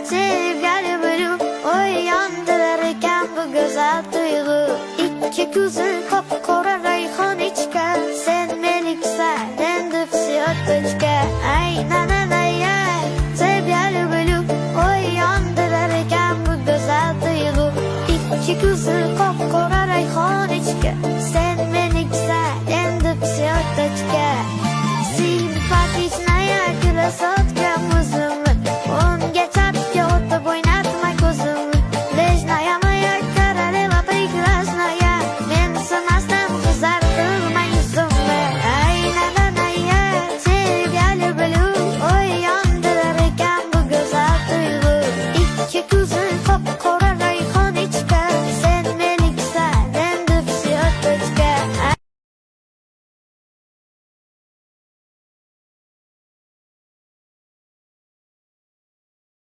Sevgili benim uyandırırken bu güzel duygu. İki gözün kapkara rayhan içken, sen meliksen en dipsi ötüçke. Aynen